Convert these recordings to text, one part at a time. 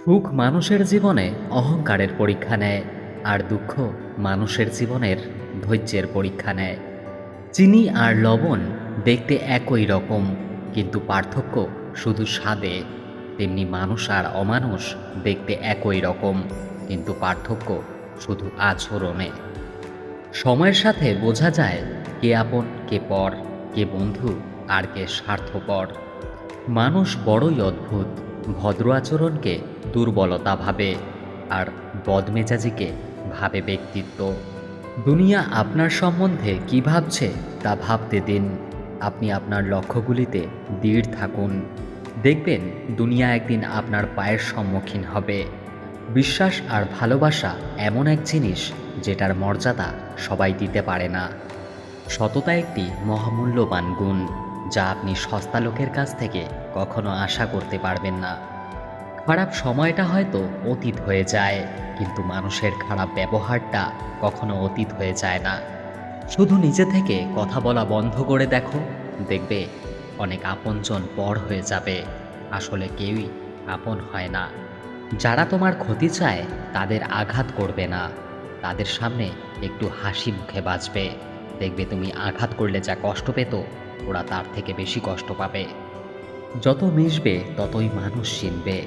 সুখ মানুষের জীবনে অহংকারের পরীক্ষা নেয়, আর দুঃখ মানুষের জীবনের ধৈর্যের পরীক্ষা নেয়। চিনি আর লবণ দেখতে একই রকম, কিন্তু পার্থক্য শুধু স্বাদে। তেমনি মানুষ আর অমানুষ দেখতে একই রকম, কিন্তু পার্থক্য শুধু আচরণে। সময়ের সাথে বোঝা যায় কে আপন কে পর, কে বন্ধু আর কে স্বার্থপর। মানুষ বড়ই অদ্ভুত, ভদ্র আচরণকে দুর্বলতা ভাবে, আর বদমেজাজিকে ভাবে ব্যক্তিত্ব। দুনিয়া আপনার সম্বন্ধে কী ভাবছে তা ভাবতে দিন। আপনি আপনার লক্ষ্যগুলিতে দৃঢ় থাকুন। দেখবেন দুনিয়া একদিন আপনার পায়ের সম্মুখীন হবে। বিশ্বাস আর ভালোবাসা এমন এক জিনিস যেটার মর্যাদা সবাই দিতে পারে না। সততা একটি মহামূল্যবান গুণ, যা আপনি সস্তা লোকের কাছ থেকে কখনো আশা করতে পারবেন না। খারাপ সময়টা হয়তো অতীত হয়ে যায়, কিন্তু মানুষের খারাপ ব্যবহারটা কখনো অতীত হয়ে যায় না। শুধু নিজে থেকে কথা বলা বন্ধ করে দেখো, দেখবে অনেক আপনজন পর হয়ে যাবে। আসলে কেউই আপন হয় না। যারা তোমার ক্ষতি চায় তাদের আঘাত করবে না, তাদের সামনে একটু হাসি মুখে বাঁচবে। দেখবে তুমি আঘাত করলে যা কষ্ট পেত, ওরা তার থেকে বেশি কষ্ট পাবে। যত মিশবে ততই মানুষ চিনবে।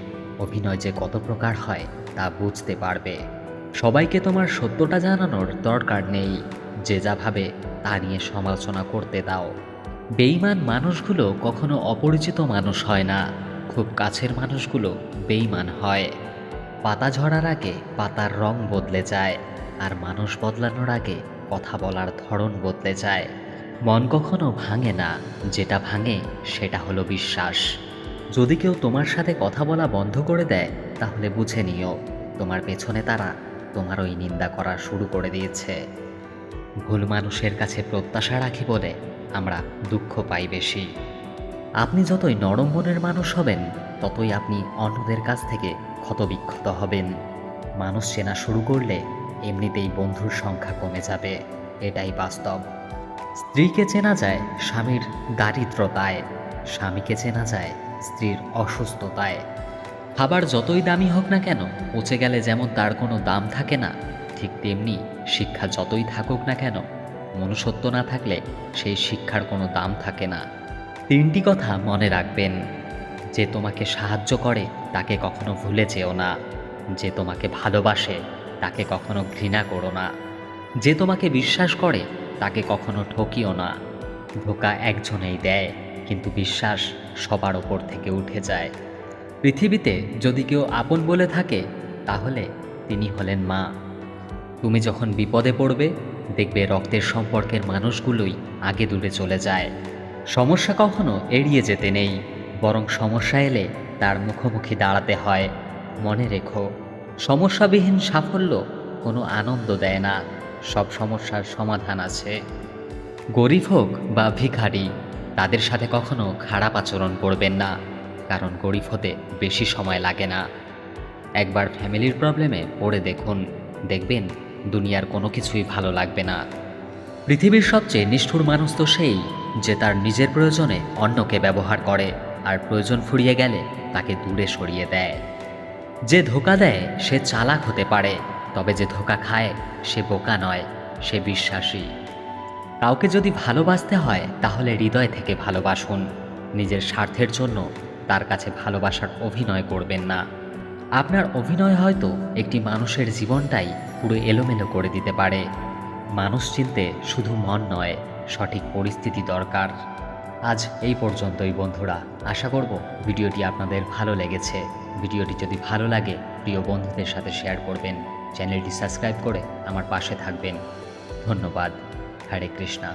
অভিনয় যে কত প্রকার হয় তা বুঝতে পারবে। সবাইকে তোমার সত্যটা জানানোর দরকার নেই। যে যা ভাবে তা নিয়ে সমালোচনা করতে দাও। বেঈমান মানুষগুলো কখনো অপরিচিত মানুষ হয় না, খুব কাছের মানুষগুলো বেঈমান হয়। পাতা ঝরার আগে পাতার রং বদলে যায়, আর মানুষ বদলানোর আগে কথা বলার ধরন বদলে যায়। মন কখনো ভাঙে না, যেটা ভাঙে সেটা হলো বিশ্বাস। যদি কেউ তোমার সাথে কথা বলা বন্ধ করে দেয়, তাহলে বুঝে নিও তোমার পেছনে তারা তোমার ওই নিন্দা করা শুরু করে দিয়েছে। ভুল মানুষের কাছে প্রত্যাশা রাখি বলে আমরা দুঃখ পাই বেশি। আপনি যতই নরম মনের মানুষ হবেন, ততই আপনি অন্যদের কাছ থেকে ক্ষতবিক্ষত হবেন। মানুষ চেনা শুরু করলে এমনিতেই বন্ধুর সংখ্যা কমে যাবে, এটাই বাস্তব। স্ত্রীকে চেনা যায় স্বামীর দারিদ্রতায়, স্বামীকে চেনা যায় স্ত্রীর অসুস্থতায়। খাবার যতই দামি হোক না কেন, পচে গেলে যেমন তার কোনো দাম থাকে না, ঠিক তেমনি শিক্ষা যতই থাকুক না কেন, মনুষ্যত্ব না থাকলে সেই শিক্ষার কোনো দাম থাকে না। তিনটি কথা মনে রাখবেন: যে তোমাকে সাহায্য করে তাকে কখনো ভুলে যেও না, যে তোমাকে ভালোবাসে তাকে কখনো ঘৃণা করো না, যে তোমাকে বিশ্বাস করে তাকে কখনো ঠকিও না। ধোঁকা একজনেই দেয়, কিন্তু বিশ্বাস সবার ওপর থেকে উঠে যায়। পৃথিবীতে যদি কেউ আপন বলে থাকে, তাহলে তিনি হলেন মা। তুমি যখন বিপদে পড়বে, দেখবে রক্তের সম্পর্কের মানুষগুলোই আগে দূরে চলে যায়। সমস্যা কখনো এড়িয়ে যেতে নেই, বরং সমস্যা এলে তার মুখোমুখি দাঁড়াতে হয়। মনে রেখো, সমস্যাবিহীন সাফল্য কোনো আনন্দ দেয় না। সব সমস্যার সমাধান আছে। গরিব হোক বা ভিখারি, তাদের সাথে কখনো খারাপ আচরণ করবেন না, কারণ গরিব হতে বেশি সময় লাগে না। একবার ফ্যামিলির প্রবলেমে পড়ে দেখুন, দেখবেন দুনিয়ার কোনো কিছুই ভালো লাগবে না। পৃথিবীর সবচেয়ে নিষ্ঠুর মানুষ তো সেই, যে তার নিজের প্রয়োজনে অন্যকে ব্যবহার করে, আর প্রয়োজন ফুরিয়ে গেলে তাকে দূরে সরিয়ে দেয়। যে ধোঁকা দেয় সে চালাক হতে পারে, তবে যে ধোঁকা খায় সে বোকা নয়, সে বিশ্বাসী। কাউকে যদি ভালোবাসতে হয়, তাহলে হৃদয় থেকে ভালোবাসুন। নিজের স্বার্থের জন্য তার কাছে ভালোবাসার অভিনয় করবেন না। আপনার অভিনয় হয়তো একটি মানুষের জীবনটাই পুরো এলোমেলো করে দিতে পারে। মানুষ চিনতে শুধু মন নয়, সঠিক পরিস্থিতি দরকার। আজ এই পর্যন্তই বন্ধুরা। আশা করব ভিডিওটি আপনাদের ভালো লেগেছে। ভিডিওটি যদি ভালো লাগে, প্রিয় বন্ধুদের সাথে শেয়ার করবেন। চ্যানেলটি সাবস্ক্রাইব করে আমার পাশে থাকবেন। ধন্যবাদ। হরে কৃষ্ণা।